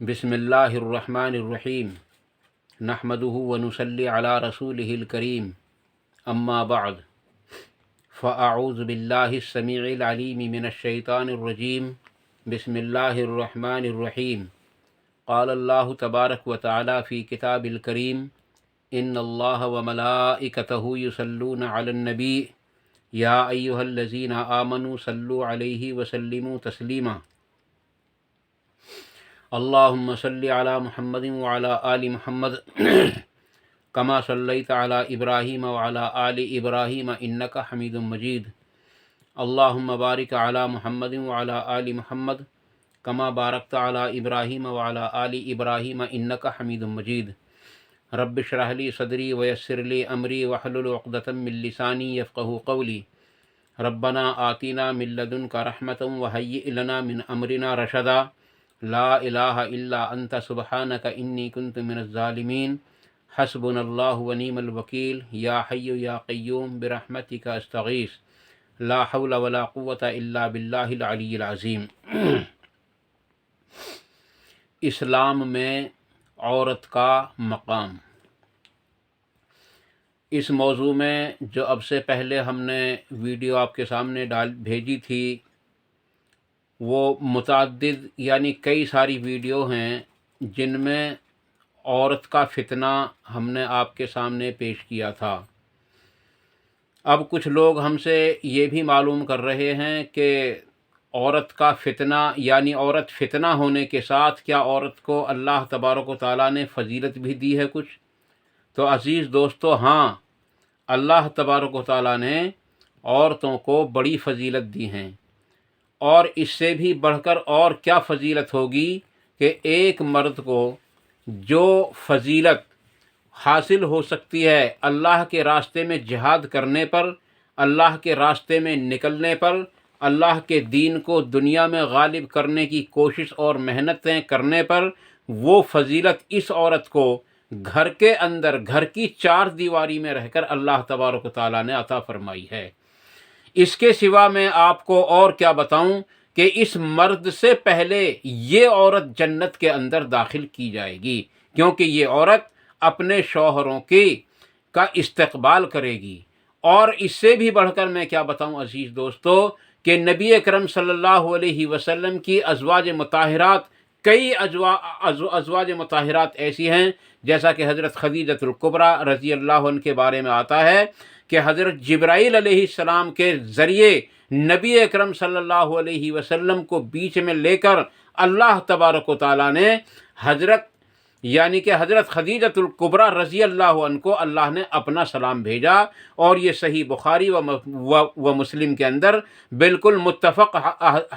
بسم اللہ الرحمن الرحیم نحمده ونصلی علی رسولہ الکریم اما بعد فاعوذ باللہ السمیع العلیم من الشیطان الرجیم بسم اللہ الرحمن الرحیم قال اللہ تبارک و تعالی فی کتاب الکریم ان اللہ وملائکتہ یصلون علی النبی یا ایہا الذین آمنوا صلوا علیہ وسلموا تسلیما اللہم صلی علی محمد وعلی آل محمد کما صلیت علی ابراہیم وعلی آل ابراہیم انک حمید مجید اللہم بارک علی محمد وعلی آل محمد کما بارکت علی ابراہیم وعلی آل ابراہیم انک حمید مجید رب اشرح لی صدری ویسر لی امری واحلل عقدۃ من لسانی یفقہوا قولی ربنا آتنا من لدنک رحمۃ وہیئ لنا من امرنا رشدا لا الہ الا انت سبحانک انی کنت من الظالمین حسبنا اللہ ونعم الوکیل یا حی یا قیوم برحمتک استغیث لا حول ولا قوة الا باللہ العلی العظیم۔ اسلام میں عورت کا مقام، اس موضوع میں جو اب سے پہلے ہم نے ویڈیو آپ کے سامنے بھیجی تھی وہ متعدد یعنی کئی ساری ویڈیو ہیں جن میں عورت کا فتنہ ہم نے آپ کے سامنے پیش کیا تھا۔ اب کچھ لوگ ہم سے یہ بھی معلوم کر رہے ہیں کہ عورت کا فتنہ یعنی عورت فتنہ ہونے کے ساتھ کیا عورت کو اللہ تبارک و تعالیٰ نے فضیلت بھی دی ہے کچھ؟ تو عزیز دوستو، ہاں، اللہ تبارک و تعالیٰ نے عورتوں کو بڑی فضیلت دی ہیں، اور اس سے بھی بڑھ کر اور کیا فضیلت ہوگی کہ ایک مرد کو جو فضیلت حاصل ہو سکتی ہے اللہ کے راستے میں جہاد کرنے پر، اللہ کے راستے میں نکلنے پر، اللہ کے دین کو دنیا میں غالب کرنے کی کوشش اور محنتیں کرنے پر، وہ فضیلت اس عورت کو گھر کے اندر گھر کی چار دیواری میں رہ کر اللہ تبارک و تعالیٰ نے عطا فرمائی ہے۔ اس کے سوا میں آپ کو اور کیا بتاؤں کہ اس مرد سے پہلے یہ عورت جنت کے اندر داخل کی جائے گی، کیونکہ یہ عورت اپنے شوہروں کا استقبال کرے گی۔ اور اس سے بھی بڑھ کر میں کیا بتاؤں عزیز دوستو کہ نبی اکرم صلی اللہ علیہ وسلم کی ازواج مطہرات، کئی ازواج مطہرات ایسی ہیں جیسا کہ حضرت خدیجۃ الکبریٰ رضی اللہ عنہ کے بارے میں آتا ہے کہ حضرت جبرائیل علیہ السلام کے ذریعے نبی اکرم صلی اللہ علیہ وسلم کو بیچ میں لے کر اللہ تبارک و تعالیٰ نے حضرت خدیجۃ الکبریٰ رضی اللہ عنہ کو اللہ نے اپنا سلام بھیجا، اور یہ صحیح بخاری و مسلم کے اندر بالکل متفق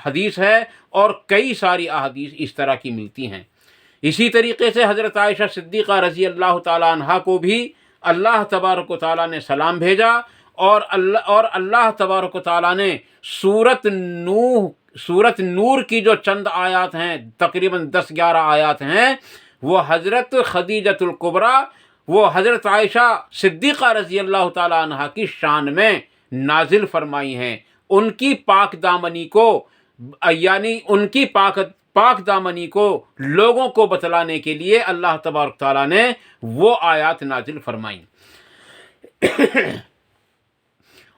حدیث ہے، اور کئی ساری احادیث اس طرح کی ملتی ہیں۔ اسی طریقے سے حضرت عائشہ صدیقہ رضی اللہ تعالیٰ عنہا کو بھی اللہ تبارک و تعالیٰ نے سلام بھیجا، اور اللہ تبارک و تعالیٰ نے سورت نور کی جو چند آیات ہیں، تقریباً 10-11 آیات ہیں، وہ حضرت خدیجۃ الکبریٰ، وہ حضرت عائشہ صدیقہ رضی اللہ تعالیٰ عنہا کی شان میں نازل فرمائی ہیں۔ ان کی پاک دامنی کو یعنی ان کی پاک دامنی کو لوگوں کو بتلانے کے لیے اللہ تبارک تعالیٰ نے وہ آیات نازل فرمائیں۔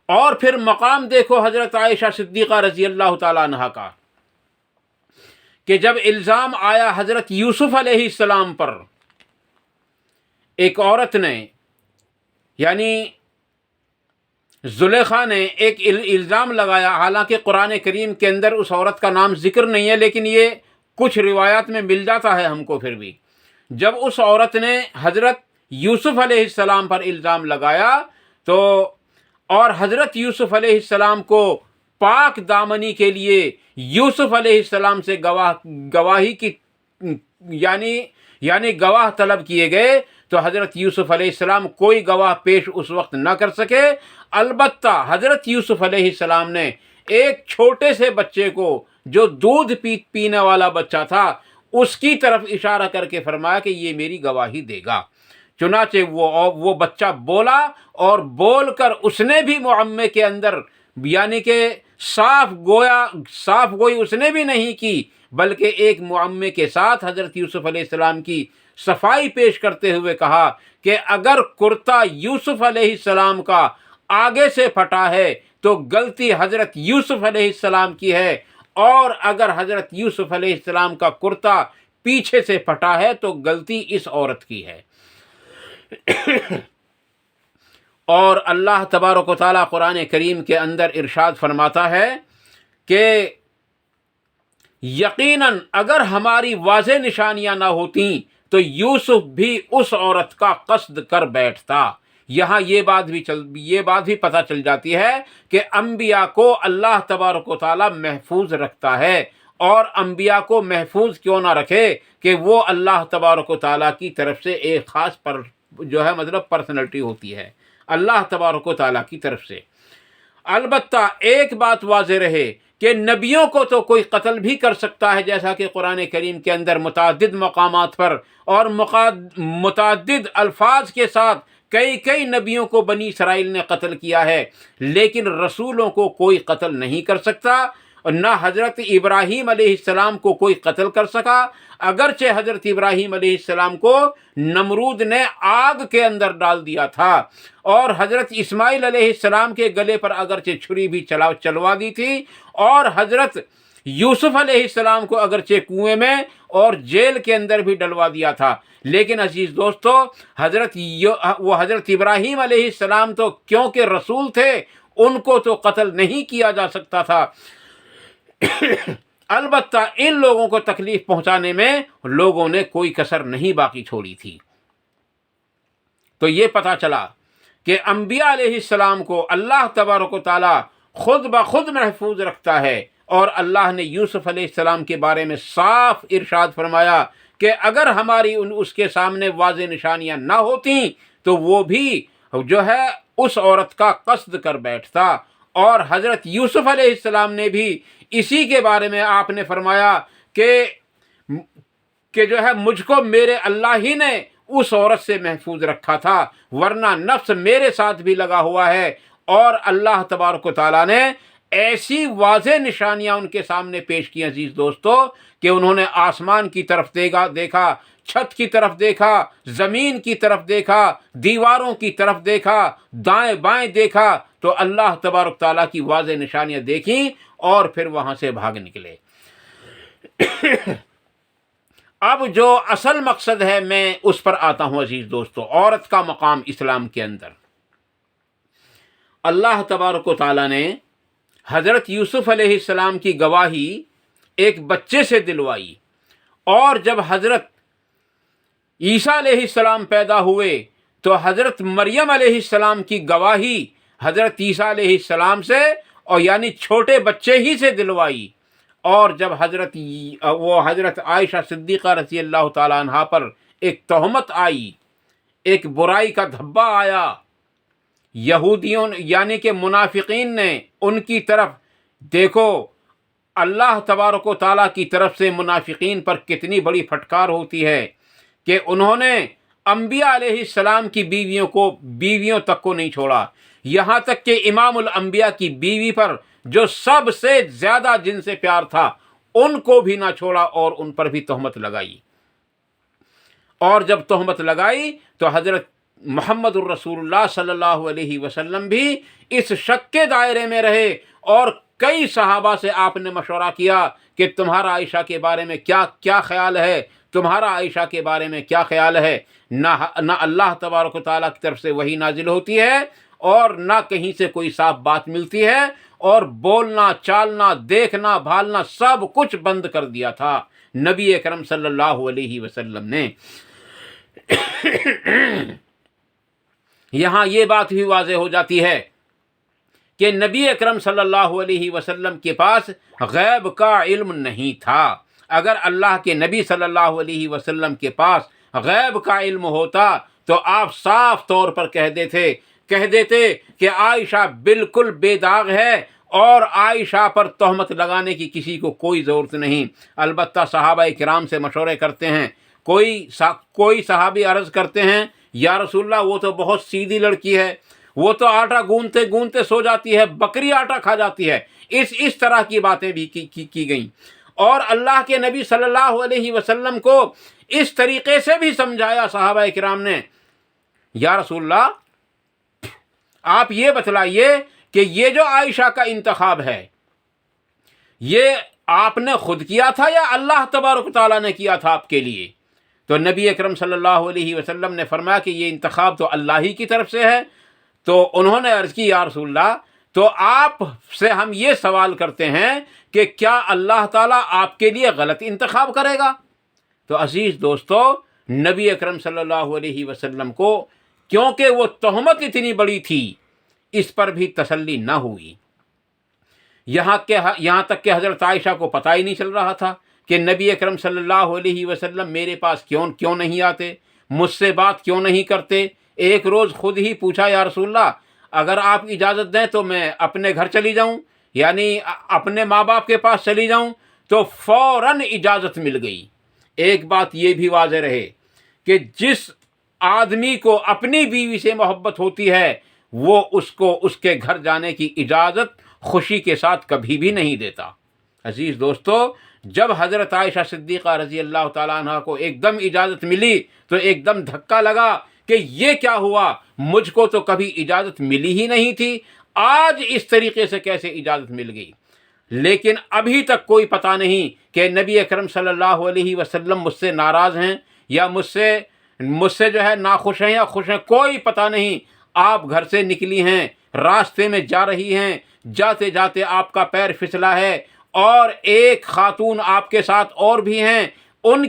اور پھر مقام دیکھو حضرت عائشہ صدیقہ رضی اللہ تعالیٰ عنہا کا کہ جب الزام آیا حضرت یوسف علیہ السلام پر، ایک عورت نے یعنی زلیخا نے ایک الزام لگایا، حالانکہ قرآن کریم کے اندر اس عورت کا نام ذکر نہیں ہے، لیکن یہ کچھ روایات میں مل جاتا ہے ہم کو۔ پھر بھی جب اس عورت نے حضرت یوسف علیہ السلام پر الزام لگایا تو اور حضرت یوسف علیہ السلام کو پاک دامنی کے لیے یوسف علیہ السلام سے گواہی کی یعنی گواہ طلب کیے گئے، تو حضرت یوسف علیہ السلام کوئی گواہ پیش اس وقت نہ کر سکے۔ البتہ حضرت یوسف علیہ السلام نے ایک چھوٹے سے بچے کو جو دودھ پینے والا بچہ تھا اس کی طرف اشارہ کر کے فرمایا کہ یہ میری گواہی دے گا۔ چنانچہ وہ بچہ بولا، اور بول کر اس نے بھی معمے کے اندر یعنی کہ صاف گوئی اس نے بھی نہیں کی، بلکہ ایک معمے کے ساتھ حضرت یوسف علیہ السلام کی صفائی پیش کرتے ہوئے کہا کہ اگر کرتا یوسف علیہ السلام کا آگے سے پھٹا ہے تو غلطی حضرت یوسف علیہ السلام کی ہے، اور اگر حضرت یوسف علیہ السلام کا کرتا پیچھے سے پھٹا ہے تو غلطی اس عورت کی ہے۔ اور اللہ تبارک و تعالیٰ قرآن کریم کے اندر ارشاد فرماتا ہے کہ یقیناً اگر ہماری واضح نشانیاں نہ ہوتیں تو یوسف بھی اس عورت کا قصد کر بیٹھتا۔ یہاں یہ بات بھی پتہ چل جاتی ہے کہ انبیاء کو اللہ تبارک و تعالیٰ محفوظ رکھتا ہے، اور انبیاء کو محفوظ کیوں نہ رکھے کہ وہ اللہ تبارک و تعالیٰ کی طرف سے ایک خاص پرسنلٹی ہوتی ہے اللہ تبارک و تعالیٰ کی طرف سے۔ البتہ ایک بات واضح رہے کہ نبیوں کو تو کوئی قتل بھی کر سکتا ہے، جیسا کہ قرآن کریم کے اندر متعدد مقامات پر اور متعدد الفاظ کے ساتھ کئی نبیوں کو بنی اسرائیل نے قتل کیا ہے، لیکن رسولوں کو کوئی قتل نہیں کر سکتا، اور نہ حضرت ابراہیم علیہ السلام کو کوئی قتل کر سکا، اگرچہ حضرت ابراہیم علیہ السلام کو نمرود نے آگ کے اندر ڈال دیا تھا، اور حضرت اسماعیل علیہ السلام کے گلے پر اگرچہ چھری بھی چلوا دی تھی، اور حضرت یوسف علیہ السلام کو اگرچہ کنویں میں اور جیل کے اندر بھی ڈلوا دیا تھا، لیکن عزیز دوستو حضرت ابراہیم علیہ السلام تو کیونکہ رسول تھے ان کو تو قتل نہیں کیا جا سکتا تھا۔ البتہ ان لوگوں کو تکلیف پہنچانے میں لوگوں نے کوئی کسر نہیں باقی چھوڑی تھی۔ تو یہ پتہ چلا کہ انبیاء علیہ السلام کو اللہ تبارک و تعالیٰ خود بخود محفوظ رکھتا ہے، اور اللہ نے یوسف علیہ السلام کے بارے میں صاف ارشاد فرمایا کہ اگر ہماری اس کے سامنے واضح نشانیاں نہ ہوتیں تو وہ بھی اس عورت کا قصد کر بیٹھتا۔ اور حضرت یوسف علیہ السلام نے بھی اسی کے بارے میں آپ نے فرمایا کہ مجھ کو میرے اللہ ہی نے اس عورت سے محفوظ رکھا تھا، ورنہ نفس میرے ساتھ بھی لگا ہوا ہے۔ اور اللہ تبارک و تعالیٰ نے ایسی واضح نشانیاں ان کے سامنے پیش کی عزیز دوستو کہ انہوں نے آسمان کی طرف دیکھا، چھت کی طرف دیکھا، زمین کی طرف دیکھا، دیواروں کی طرف دیکھا، دائیں بائیں دیکھا، تو اللہ تبارک تعالیٰ کی واضح نشانیاں دیکھیں اور پھر وہاں سے بھاگ نکلے۔ اب جو اصل مقصد ہے میں اس پر آتا ہوں عزیز دوستو، عورت کا مقام اسلام کے اندر۔ اللہ تبارک و تعالیٰ نے حضرت یوسف علیہ السلام کی گواہی ایک بچے سے دلوائی، اور جب حضرت عیسیٰ علیہ السلام پیدا ہوئے تو حضرت مریم علیہ السلام کی گواہی حضرت عیسیٰ علیہ السلام سے، اور یعنی چھوٹے بچے ہی سے دلوائی۔ اور جب حضرت عائشہ صدیقہ رضی اللہ تعالیٰ عنہا پر ایک تہمت آئی، ایک برائی کا دھبا آیا، یہودیوں یعنی کہ منافقین نے ان کی طرف، دیکھو اللہ تبارک و تعالیٰ کی طرف سے منافقین پر کتنی بڑی پھٹکار ہوتی ہے کہ انہوں نے انبیاء علیہ السلام کی بیویوں تک کو نہیں چھوڑا، یہاں تک کہ امام الانبیاء کی بیوی پر جو سب سے زیادہ جن سے پیار تھا ان کو بھی نہ چھوڑا اور ان پر بھی تہمت لگائی۔ اور جب تہمت لگائی تو حضرت محمد الرسول اللہ صلی اللہ علیہ وسلم بھی اس شک کے دائرے میں رہے، اور کئی صحابہ سے آپ نے مشورہ کیا کہ تمہارا عائشہ کے بارے میں کیا خیال ہے، تمہارا عائشہ کے بارے میں کیا خیال ہے۔ نہ اللہ تبارک و تعالیٰ کی طرف سے وحی نازل ہوتی ہے، اور نہ کہیں سے کوئی صاف بات ملتی ہے، اور بولنا چالنا دیکھنا بھالنا سب کچھ بند کر دیا تھا نبی اکرم صلی اللہ علیہ وسلم نے۔ یہاں یہ بات بھی واضح ہو جاتی ہے کہ نبی اکرم صلی اللہ علیہ وسلم کے پاس غیب کا علم نہیں تھا۔ اگر اللہ کے نبی صلی اللہ علیہ وسلم کے پاس غیب کا علم ہوتا تو آپ صاف طور پر کہہ دیتے کہ عائشہ بالکل بے داغ ہے، اور عائشہ پر تہمت لگانے کی کسی کو کوئی ضرورت نہیں۔ البتہ صحابہ کرام سے مشورے کرتے ہیں، کوئی صحابی عرض کرتے ہیں یا رسول اللہ وہ تو بہت سیدھی لڑکی ہے، وہ تو آٹا گوندتے گوندتے سو جاتی ہے، بکری آٹا کھا جاتی ہے، اس طرح کی باتیں بھی کی گئیں۔ اور اللہ کے نبی صلی اللہ علیہ وسلم کو اس طریقے سے بھی سمجھایا صحابہ کرام نے، یا رسول اللہ آپ یہ بتلائیے کہ یہ جو عائشہ کا انتخاب ہے یہ آپ نے خود کیا تھا یا اللہ تبارک و تعالیٰ نے کیا تھا آپ کے لیے؟ تو نبی اکرم صلی اللہ علیہ وسلم نے فرمایا کہ یہ انتخاب تو اللہ ہی کی طرف سے ہے۔ تو انہوں نے عرض کی، یا رسول اللہ تو آپ سے ہم یہ سوال کرتے ہیں کہ کیا اللہ تعالیٰ آپ کے لیے غلط انتخاب کرے گا؟ تو عزیز دوستو، نبی اکرم صلی اللہ علیہ وسلم کو کیونکہ وہ تہمت اتنی بڑی تھی اس پر بھی تسلی نہ ہوئی، یہاں تک کہ حضرت عائشہ کو پتہ ہی نہیں چل رہا تھا کہ نبی اکرم صلی اللہ علیہ وسلم میرے پاس کیوں نہیں آتے، مجھ سے بات کیوں نہیں کرتے۔ ایک روز خود ہی پوچھا، یا رسول اللہ اگر آپ اجازت دیں تو میں اپنے گھر چلی جاؤں، یعنی اپنے ماں باپ کے پاس چلی جاؤں؟ تو فوراً اجازت مل گئی۔ ایک بات یہ بھی واضح رہے کہ جس آدمی کو اپنی بیوی سے محبت ہوتی ہے وہ اس کو اس کے گھر جانے کی اجازت خوشی کے ساتھ کبھی بھی نہیں دیتا۔ عزیز دوستو، جب حضرت عائشہ صدیقہ رضی اللہ تعالیٰ عنہ کو ایک دم اجازت ملی تو ایک دم دھکا لگا کہ یہ کیا ہوا، مجھ کو تو کبھی اجازت ملی ہی نہیں تھی، آج اس طریقے سے کیسے اجازت مل گئی؟ لیکن ابھی تک کوئی پتہ نہیں کہ نبی اکرم صلی اللہ علیہ وسلم مجھ سے ناراض ہیں یا مجھ سے جو ہے ناخوش ہیں یا خوش ہیں، کوئی پتہ نہیں۔ آپ گھر سے نکلی ہیں، راستے میں جا رہی ہیں، جاتے جاتے آپ کا پیر پھسلا ہے اور ایک خاتون آپ کے ساتھ اور بھی ہیں، ان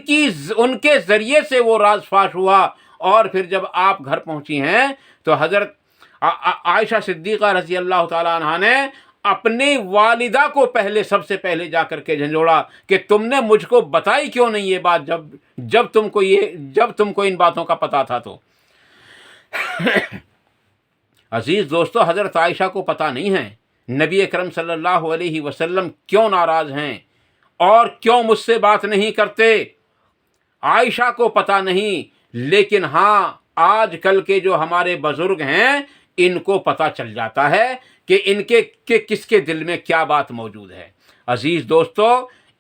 کے ذریعے سے وہ راز فاش ہوا، اور پھر جب آپ گھر پہنچی ہیں تو حضرت عائشہ صدیقہ رضی اللہ تعالیٰ عنہا نے اپنی والدہ کو سب سے پہلے جا کر کے جھنجھوڑا کہ تم نے مجھ کو بتائی کیوں نہیں یہ بات، جب تم کو ان باتوں کا پتہ تھا تو۔ عزیز دوستو، حضرت عائشہ کو پتہ نہیں ہے نبی اکرم صلی اللہ علیہ وسلم کیوں ناراض ہیں اور کیوں مجھ سے بات نہیں کرتے، عائشہ کو پتہ نہیں، لیکن ہاں آج کل کے جو ہمارے بزرگ ہیں ان کو پتہ چل جاتا ہے کہ کس کے دل میں کیا بات موجود ہے۔ عزیز دوستو،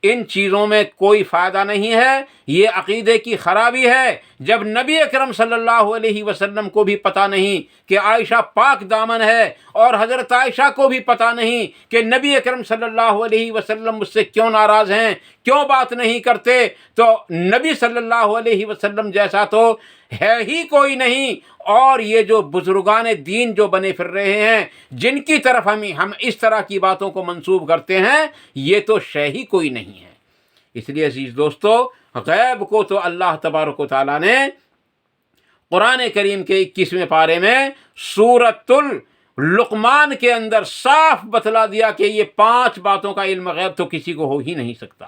ان چیزوں میں کوئی فائدہ نہیں ہے، یہ عقیدے کی خرابی ہے۔ جب نبی اکرم صلی اللہ علیہ وسلم کو بھی پتہ نہیں کہ عائشہ پاک دامن ہے اور حضرت عائشہ کو بھی پتہ نہیں کہ نبی اکرم صلی اللہ علیہ وسلم مجھ سے کیوں ناراض ہیں، کیوں بات نہیں کرتے، تو نبی صلی اللہ علیہ وسلم جیسا تو ہے ہی کوئی نہیں۔ اور یہ جو بزرگان دین جو بنے پھر رہے ہیں جن کی طرف ہم اس طرح کی باتوں کو منسوب کرتے ہیں، یہ تو شے ہی کوئی نہیں ہے۔ اس لیے عزیز دوستو، غیب کو تو اللہ تبارک و تعالیٰ نے قرآن کریم کے 21ویں پارے میں سورۃ لقمان کے اندر صاف بتلا دیا کہ یہ 5 باتوں کا علم غیب تو کسی کو ہو ہی نہیں سکتا۔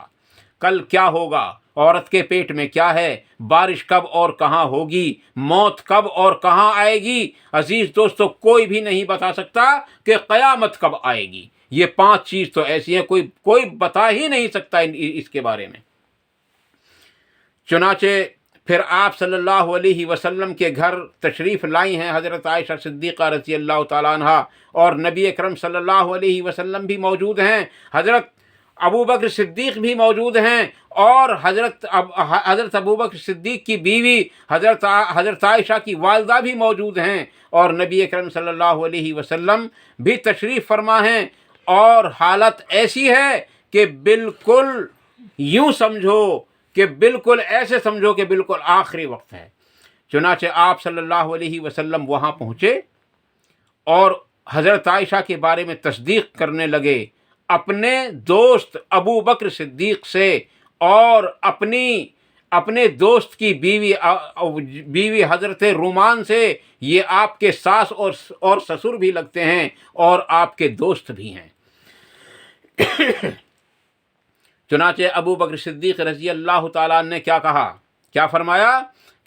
کل کیا ہوگا، عورت کے پیٹ میں کیا ہے، بارش کب اور کہاں ہوگی، موت کب اور کہاں آئے گی، عزیز دوستو کوئی بھی نہیں بتا سکتا کہ قیامت کب آئے گی۔ یہ 5 چیز تو ایسی ہیں کوئی بتا ہی نہیں سکتا اس کے بارے میں۔ چنانچہ پھر آپ صلی اللہ علیہ وسلم کے گھر تشریف لائی ہیں حضرت عائشہ صدیقہ رضی اللہ تعالیٰ عنہ، اور نبی اکرم صلی اللہ علیہ وسلم بھی موجود ہیں، حضرت ابوبکر صدیق بھی موجود ہیں، اور حضرت ابوبکر صدیق کی بیوی حضرت عائشہ کی والدہ بھی موجود ہیں، اور نبی اکرم صلی اللہ علیہ وسلم بھی تشریف فرما ہیں، اور حالت ایسی ہے کہ بالکل یوں سمجھو کہ بالکل ایسے سمجھو کہ بالکل آخری وقت ہے۔ چنانچہ آپ صلی اللہ علیہ وسلم وہاں پہنچے اور حضرت عائشہ کے بارے میں تصدیق کرنے لگے اپنے دوست ابو بکر صدیق سے، اور اپنے دوست کی بیوی حضرت رومان سے۔ یہ آپ کے ساس اور سسر بھی لگتے ہیں اور آپ کے دوست بھی ہیں۔ چنانچہ ابو بکر صدیق رضی اللہ تعالیٰ نے کیا فرمایا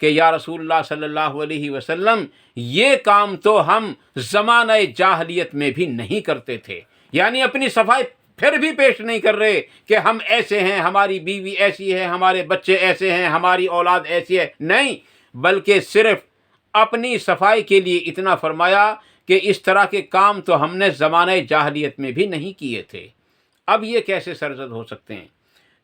کہ یا رسول اللہ صلی اللہ علیہ وسلم، یہ کام تو ہم زمانہ جاہلیت میں بھی نہیں کرتے تھے، یعنی اپنی صفائی پھر بھی پیش نہیں کر رہے کہ ہم ایسے ہیں، ہماری بیوی ایسی ہے، ہمارے بچے ایسے ہیں، ہماری اولاد ایسی ہے، نہیں، بلکہ صرف اپنی صفائی کے لیے اتنا فرمایا کہ اس طرح کے کام تو ہم نے زمانہ جاہلیت میں بھی نہیں کیے تھے، اب یہ کیسے سرزد ہو سکتے ہیں؟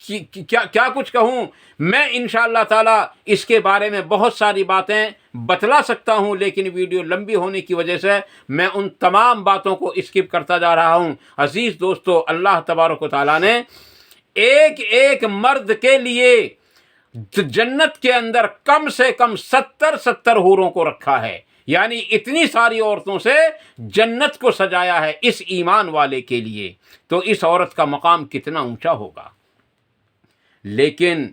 کیا کچھ کہوں. میں انشاءاللہ تعالیٰ اس کے بارے میں بہت ساری باتیں بتلا سکتا ہوں، لیکن ویڈیو لمبی ہونے کی وجہ سے میں ان تمام باتوں کو اسکپ کرتا جا رہا ہوں. عزیز دوستو، اللہ تبارک و تعالیٰ نے ایک ایک مرد کے لیے جنت کے اندر کم سے کم 70 حوروں کو رکھا ہے. یعنی اتنی ساری عورتوں سے جنت کو سجایا ہے اس ایمان والے کے لیے. تو اس عورت کا مقام کتنا اونچا ہوگا. لیکن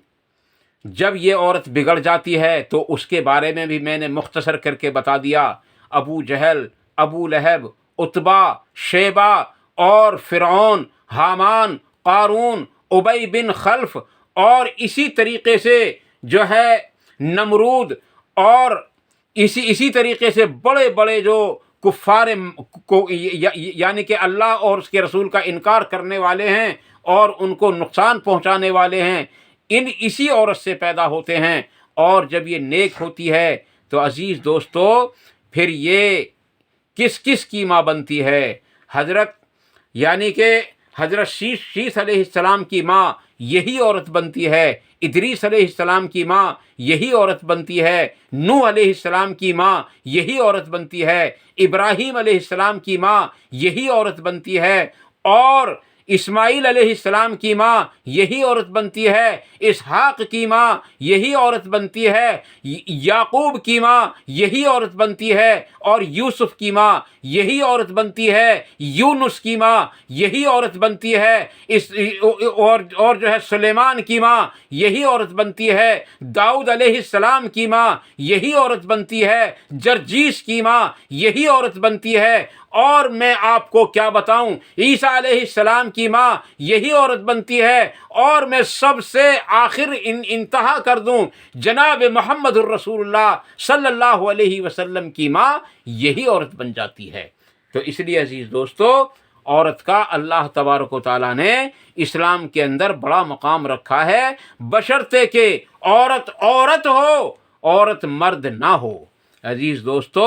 جب یہ عورت بگڑ جاتی ہے تو اس کے بارے میں بھی میں نے مختصر کر کے بتا دیا. ابو جہل، ابو لہب، عتبہ، شیبہ اور فرعون، حامان، قارون، ابی بن خلف اور اسی طریقے سے جو ہے نمرود اور اسی طریقے سے بڑے بڑے جو کفار کو یعنی کہ اللہ اور اس کے رسول کا انکار کرنے والے ہیں اور ان کو نقصان پہنچانے والے ہیں، اسی عورت سے پیدا ہوتے ہیں. اور جب یہ نیک ہوتی ہے تو عزیز دوستو پھر یہ کس کی ماں بنتی ہے. یعنی کہ حضرت شیس علیہ السلام کی ماں یہی عورت بنتی ہے. ادریس علیہ السلام کی ماں یہی عورت بنتی ہے. نوح علیہ السلام کی ماں یہی عورت بنتی ہے. ابراہیم علیہ السلام کی ماں یہی عورت بنتی ہے. اور اسماعیل علیہ السلام کی ماں یہی عورت بنتی ہے. اسحاق کی ماں یہی عورت بنتی ہے. یعقوب کی ماں یہی عورت بنتی ہے. اور یوسف کی ماں یہی عورت بنتی ہے. یونس کی ماں یہی عورت بنتی ہے. اور جو ہے سلیمان کی ماں یہی عورت بنتی ہے. داؤد علیہ السلام کی ماں یہی عورت بنتی ہے. جرجیس کی ماں یہی عورت بنتی ہے. اور میں آپ کو کیا بتاؤں، عیسیٰ علیہ السلام کی ماں یہی عورت بنتی ہے. اور میں سب سے آخر انتہا کر دوں، جناب محمد الرسول اللہ صلی اللہ علیہ وسلم کی ماں یہی عورت بن جاتی ہے. تو اس لیے عزیز دوستو، عورت کا اللہ تبارک و تعالیٰ نے اسلام کے اندر بڑا مقام رکھا ہے، بشرطے کہ عورت ہو، عورت مرد نہ ہو. عزیز دوستو،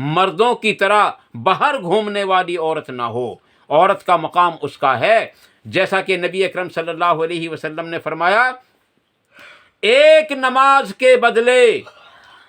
مردوں کی طرح باہر گھومنے والی عورت نہ ہو. عورت کا مقام اس کا ہے، جیسا کہ نبی اکرم صلی اللہ علیہ وسلم نے فرمایا، ایک نماز کے بدلے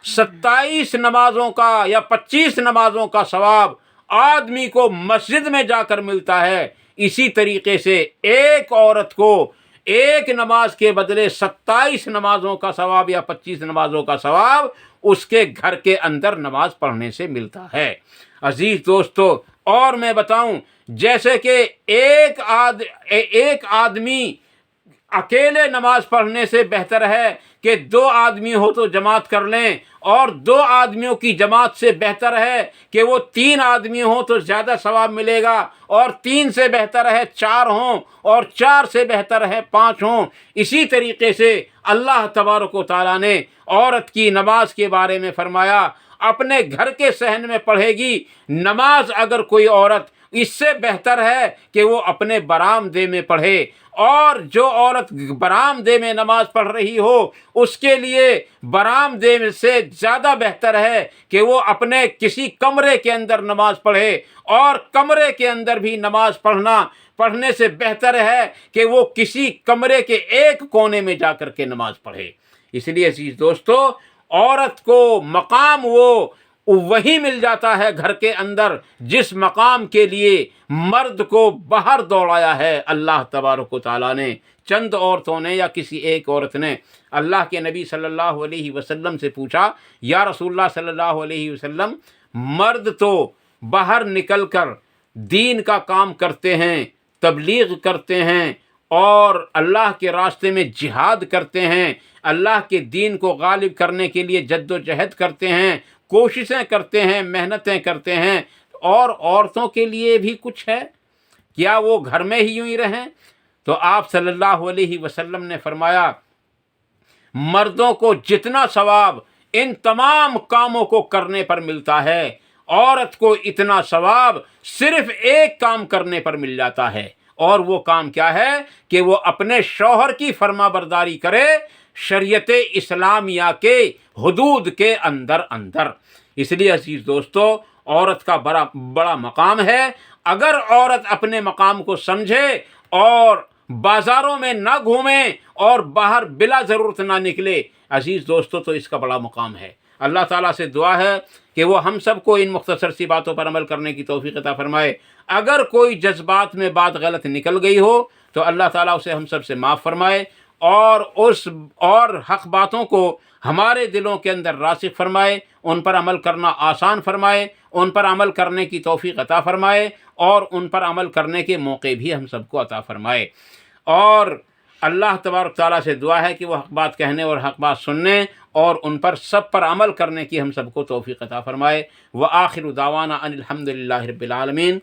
27 نمازوں کا یا 25 نمازوں کا ثواب آدمی کو مسجد میں جا کر ملتا ہے. اسی طریقے سے ایک عورت کو ایک نماز کے بدلے 27 نمازوں کا ثواب یا 25 نمازوں کا ثواب اس کے گھر کے اندر نماز پڑھنے سے ملتا ہے. عزیز دوستو، اور میں بتاؤں، جیسے کہ ایک آدمی اکیلے نماز پڑھنے سے بہتر ہے کہ 2 آدمی ہو تو جماعت کر لیں، اور 2 آدمیوں کی جماعت سے بہتر ہے کہ وہ 3 آدمی ہوں تو زیادہ ثواب ملے گا، اور 3 سے بہتر ہے 4 ہوں، اور 4 سے بہتر ہے 5 ہوں. اسی طریقے سے اللہ تبارک و تعالیٰ نے عورت کی نماز کے بارے میں فرمایا، اپنے گھر کے صحن میں پڑھے گی نماز اگر کوئی عورت، اس سے بہتر ہے کہ وہ اپنے برآمدے میں پڑھے. اور جو عورت برآمدے میں نماز پڑھ رہی ہو اس کے لیے برآمدے سے زیادہ بہتر ہے کہ وہ اپنے کسی کمرے کے اندر نماز پڑھے. اور کمرے کے اندر بھی نماز پڑھنے سے بہتر ہے کہ وہ کسی کمرے کے ایک کونے میں جا کر کے نماز پڑھے. اس لیے عزیز دوستو، عورت کو مقام وہی مل جاتا ہے گھر کے اندر جس مقام کے لیے مرد کو باہر دوڑایا ہے اللہ تبارک و تعالیٰ نے. چند عورتوں نے یا کسی ایک عورت نے اللہ کے نبی صلی اللہ علیہ وسلم سے پوچھا، یا رسول اللہ صلی اللہ علیہ وسلم، مرد تو باہر نکل کر دین کا کام کرتے ہیں، تبلیغ کرتے ہیں اور اللہ کے راستے میں جہاد کرتے ہیں، اللہ کے دین کو غالب کرنے کے لیے جد و جہد کرتے ہیں، کوششیں کرتے ہیں، محنتیں کرتے ہیں، اور عورتوں کے لیے بھی کچھ ہے، کیا وہ گھر میں ہی یوں ہی رہیں؟ تو آپ صلی اللہ علیہ وسلم نے فرمایا، مردوں کو جتنا ثواب ان تمام کاموں کو کرنے پر ملتا ہے، عورت کو اتنا ثواب صرف ایک کام کرنے پر مل جاتا ہے. اور وہ کام کیا ہے کہ وہ اپنے شوہر کی فرما برداری کرے شریعت اسلامیہ کے حدود کے اندر. اس لیے عزیز دوستو، عورت کا بڑا مقام ہے. اگر عورت اپنے مقام کو سمجھے اور بازاروں میں نہ گھومیں اور باہر بلا ضرورت نہ نکلے۔ عزیز دوستو، تو اس کا بڑا مقام ہے۔ اللہ تعالیٰ سے دعا ہے کہ وہ ہم سب کو ان مختصر سی باتوں پر عمل کرنے کی توفیق عطا فرمائے۔ اگر کوئی جذبات میں بات غلط نکل گئی ہو تو اللہ تعالیٰ اسے ہم سب سے معاف فرمائے، اور حق باتوں کو ہمارے دلوں کے اندر راسخ فرمائے، ان پر عمل کرنا آسان فرمائے، ان پر عمل کرنے کی توفیق عطا فرمائے، اور ان پر عمل کرنے کے موقع بھی ہم سب کو عطا فرمائے۔ اور اللہ تبارک تعالیٰ سے دعا ہے کہ وہ حق بات کہنے اور حق بات سننے اور ان پر سب پر عمل کرنے کی ہم سب کو توفیق عطا فرمائے۔ وآخر دعوانا ان الحمد للہ رب العالمین۔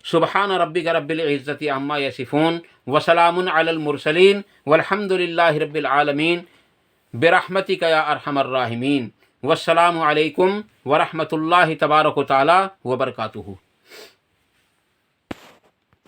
سبحان ربک رب العزت عما یصفون وسلام علی المرسلین والحمد للہ رب العالمین برحمتک یا ارحم الراحمین۔ والسلام علیکم ورحمۃ اللہ تبارک و تعالی وبرکاتہ۔